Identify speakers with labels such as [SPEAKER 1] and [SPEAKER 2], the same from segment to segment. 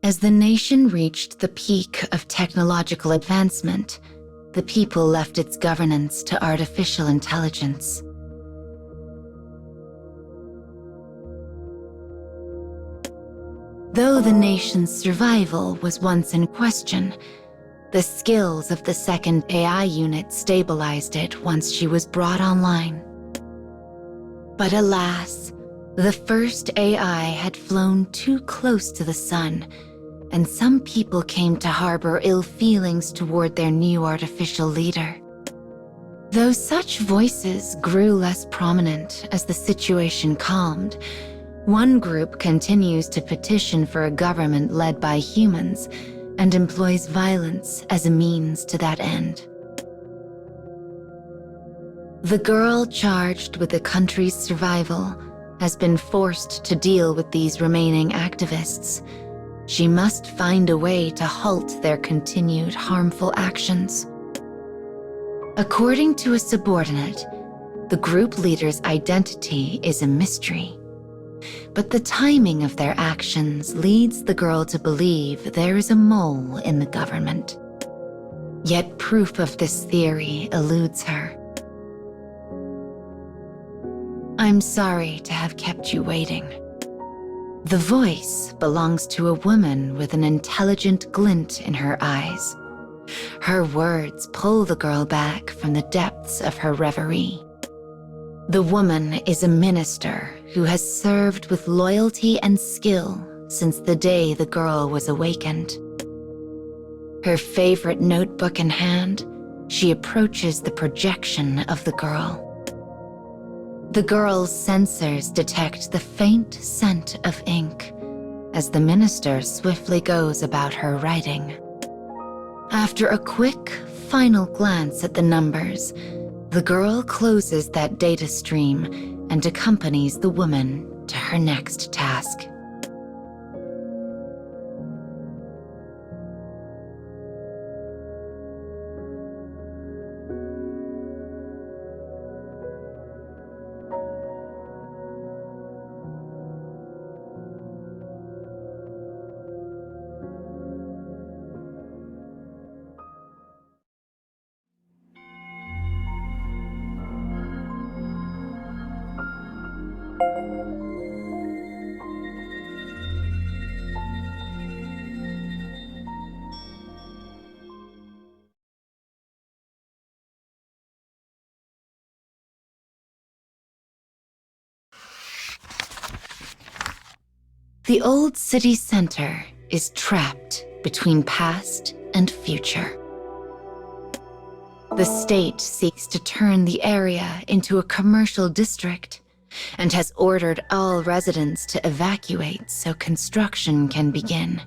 [SPEAKER 1] As the nation reached the peak of technological advancement, the people left its governance to artificial intelligence. Though the nation's survival was once in question, the skills of the second AI unit stabilized it once she was brought online. But alas, the first AI had flown too close to the sun, and some people came to harbor ill feelings toward their new artificial leader. Though such voices grew less prominent as the situation calmed, one group continues to petition for a government led by humans and employs violence as a means to that end. The girl charged with the country's survival has been forced to deal with these remaining activists. She must find a way to halt their continued harmful actions. According to a subordinate, the group leader's identity is a mystery. But the timing of their actions leads the girl to believe there is a mole in the government. Yet proof of this theory eludes her. I'm sorry to have kept you waiting. The voice belongs to a woman with an intelligent glint in her eyes. Her words pull the girl back from the depths of her reverie. The woman is a minister who has served with loyalty and skill since the day the girl was awakened. Her favorite notebook in hand, she approaches the projection of the girl. The girl's sensors detect the faint scent of ink as the minister swiftly goes about her writing. After a quick, final glance at the numbers, the girl closes that data stream and accompanies the woman to her next task. The old city center is trapped between past and future. The state seeks to turn the area into a commercial district and has ordered all residents to evacuate so construction can begin.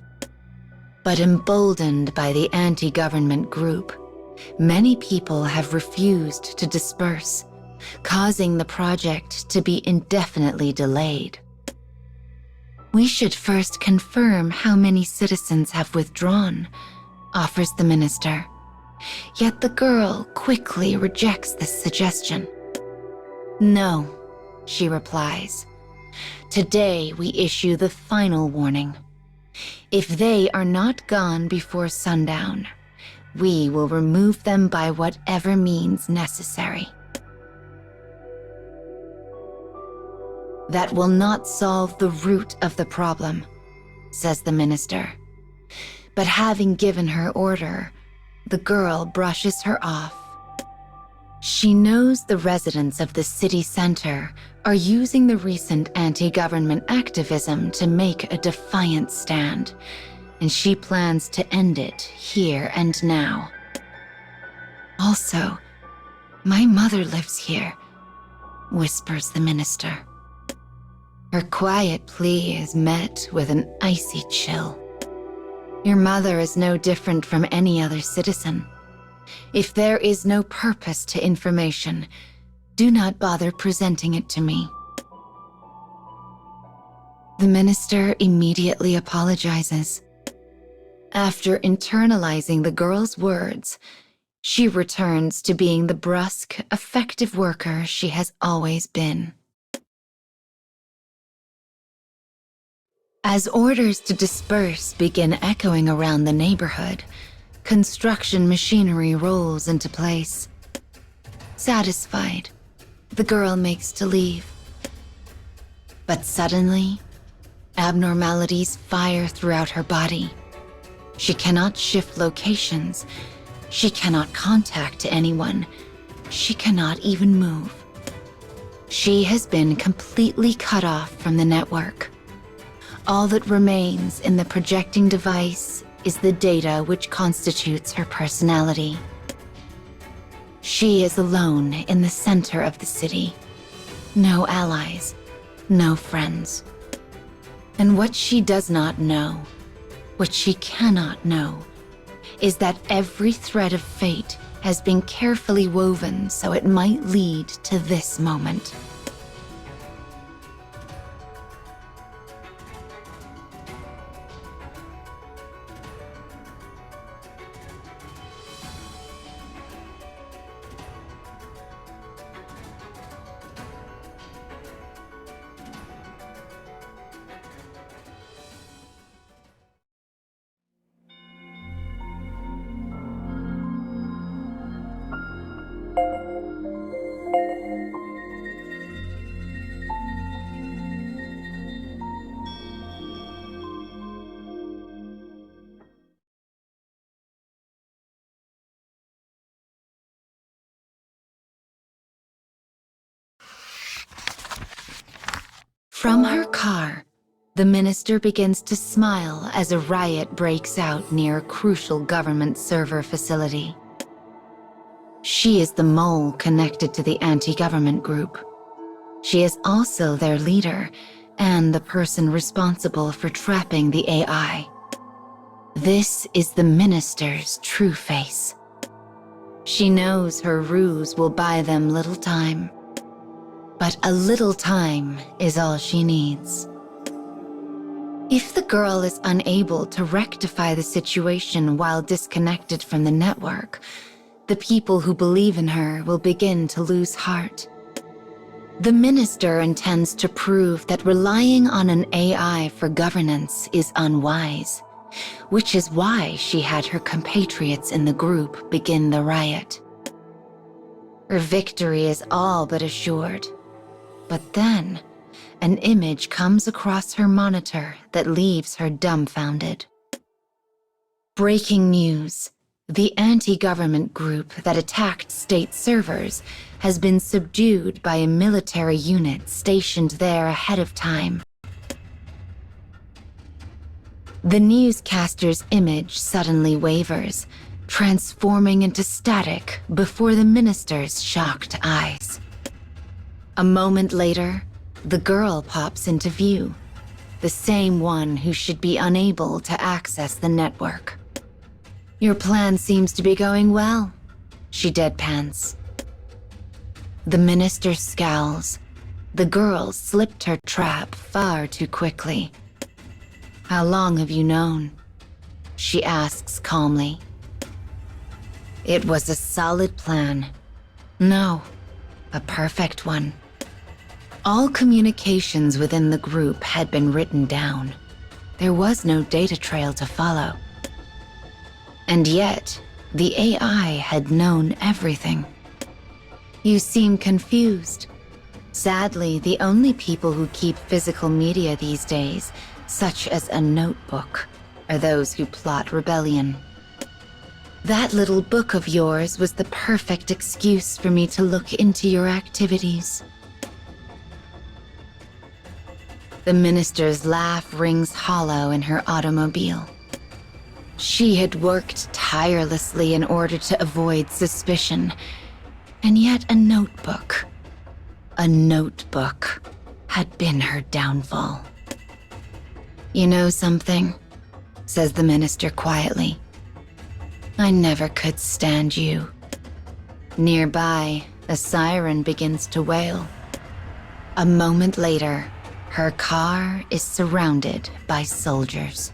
[SPEAKER 1] But emboldened by the anti-government group, many people have refused to disperse, causing the project to be indefinitely delayed. We should first confirm how many citizens have withdrawn, offers the minister. Yet the girl quickly rejects this suggestion. No, she replies. Today we issue the final warning. If they are not gone before sundown, we will remove them by whatever means necessary. That will not solve the root of the problem, says the minister. But having given her order, the girl brushes her off. She knows the residents of the city center are using the recent anti-government activism to make a defiant stand, and she plans to end it here and now. Also, my mother lives here, whispers the minister. Her quiet plea is met with an icy chill. Your mother is no different from any other citizen. If there is no purpose to information, do not bother presenting it to me. The minister immediately apologizes. After internalizing the girl's words, she returns to being the brusque, effective worker she has always been. As orders to disperse begin echoing around the neighborhood, construction machinery rolls into place. Satisfied, the girl makes to leave. But suddenly, abnormalities fire throughout her body. She cannot shift locations. She cannot contact anyone. She cannot even move. She has been completely cut off from the network. All that remains in the projecting device is the data which constitutes her personality. She is alone in the center of the city. No allies, no friends. And what she does not know, what she cannot know, is that every thread of fate has been carefully woven so it might lead to this moment. From her car, the minister begins to smile as a riot breaks out near a crucial government server facility. She is the mole connected to the anti-government group. She is also their leader and the person responsible for trapping the AI. This is the minister's true face. She knows her ruse will buy them little time. But a little time is all she needs. If the girl is unable to rectify the situation while disconnected from the network, the people who believe in her will begin to lose heart. The minister intends to prove that relying on an AI for governance is unwise, which is why she had her compatriots in the group begin the riot. Her victory is all but assured. But then, an image comes across her monitor that leaves her dumbfounded. Breaking news. The anti-government group that attacked state servers has been subdued by a military unit stationed there ahead of time. The newscaster's image suddenly wavers, transforming into static before the minister's shocked eyes. A moment later, the girl pops into view, the same one who should be unable to access the network. Your plan seems to be going well, she deadpans. The minister scowls. The girl slipped her trap far too quickly. How long have you known? She asks calmly. It was a solid plan. No, a perfect one. All communications within the group had been written down. There was no data trail to follow. And yet, the AI had known everything. You seem confused. Sadly, the only people who keep physical media these days, such as a notebook, are those who plot rebellion. That little book of yours was the perfect excuse for me to look into your activities. The minister's laugh rings hollow in her automobile. She had worked tirelessly in order to avoid suspicion, and yet a notebook had been her downfall. You know something? Says the minister quietly. I never could stand you. Nearby, a siren begins to wail. A moment later, her car is surrounded by soldiers.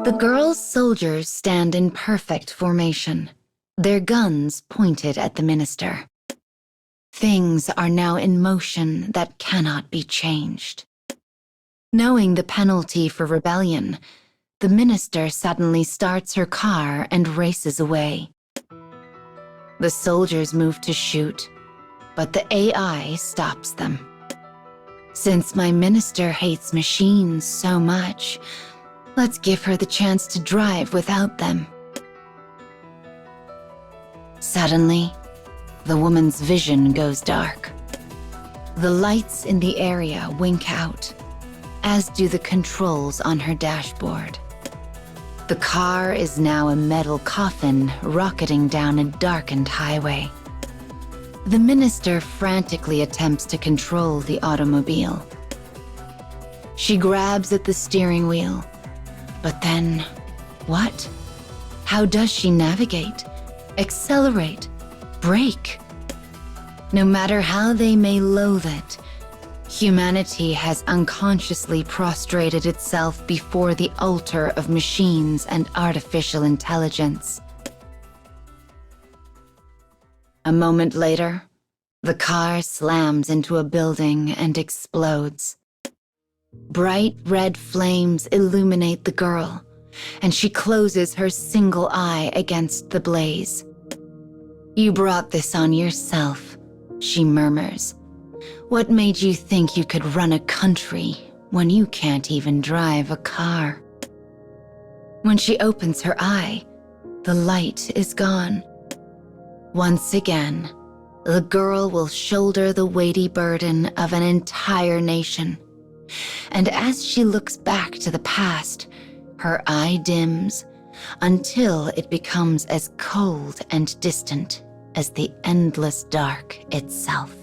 [SPEAKER 1] The girls' soldiers stand in perfect formation, their guns pointed at the minister. Things are now in motion that cannot be changed. Knowing the penalty for rebellion, the minister suddenly starts her car and races away. The soldiers move to shoot, but the AI stops them. Since my minister hates machines so much, let's give her the chance to drive without them. Suddenly, the woman's vision goes dark. The lights in the area wink out, as do the controls on her dashboard. The car is now a metal coffin rocketing down a darkened highway. The minister frantically attempts to control the automobile. She grabs at the steering wheel, but then, what? How does she navigate, accelerate, brake? No matter how they may loathe it, humanity has unconsciously prostrated itself before the altar of machines and artificial intelligence. A moment later, the car slams into a building and explodes. Bright red flames illuminate the girl, and she closes her single eye against the blaze. "You brought this on yourself," she murmurs. "What made you think you could run a country when you can't even drive a car?" When she opens her eye, the light is gone. Once again, the girl will shoulder the weighty burden of an entire nation. And as she looks back to the past, her eye dims until it becomes as cold and distant as the endless dark itself.